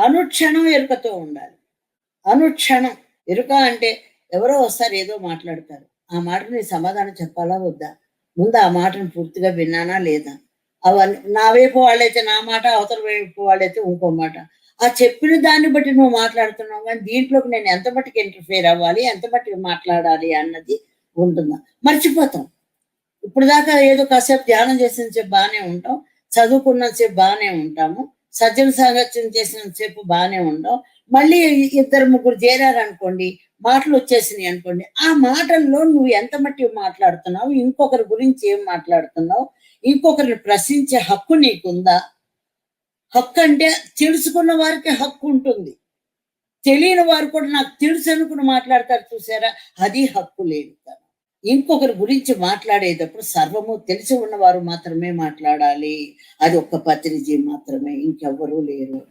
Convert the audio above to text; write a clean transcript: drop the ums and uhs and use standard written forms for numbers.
అనుక్షణం ఎరుకతో ఉండాలి. అనుక్షణం. ఎరుక అంటే ఎవరో వస్తారు ఏదో మాట్లాడతారు. ఆ మాటకి నేను సమాధానం చెప్పాలా వద్దా? ముందు ఆ మాటను పూర్తిగా విన్నానా లేదా? అవన్నీ నా వైపు వాళ్ళైతే నా మాట, అవతల వైపు వాళ్ళైతే ఇంకో మాట. ఆ చెప్పిన దాన్ని బట్టి నువ్వు మాట్లాడుతున్నావు గానీ, దీంట్లోకి నేను ఎంత మట్టుకు ఇంటర్ఫియర్ అవ్వాలి, ఎంత మట్టుకు మాట్లాడాలి అన్నది ఉంటుందా? మర్చిపోతాం. ఇప్పటిదాకా ఏదో కాసేపు ధ్యానం చేసినంత సేపు బానే ఉంటాం. చదువుకున్నంత సేపు బానే ఉంటాము. సజ్జన సాంగత్యం చేసినంత సేపు బానే ఉంటాం. మళ్ళీ ఇద్దరు ముగ్గురు చేరారనుకోండి, మాటలొచ్చేసినాయి అనుకోండి. ఆ మాటల్లో నువ్వు ఎంత మట్టికి మాట్లాడుతున్నావు? ఇంకొకరి గురించి ఏం మాట్లాడుతున్నావు? ఇంకొకరిని ప్రశ్నించే హక్కు నీకుందా? హక్కంటే తెలుసుకున్న వారికి హక్కుంటుంది. తెలియని వారు కూడా నాకు తెలుసనుకుని మాట్లాడతారు చూసారా? అది హక్కు లేనితనం. ఇంకొకరి గురించి మాట్లాడేటప్పుడు సర్వము తెలిసి ఉన్నవారు మాత్రమే మాట్లాడాలి. అది ఒక్క పత్రిజీ మాత్రమే. ఇంకెవ్వరూ లేరు.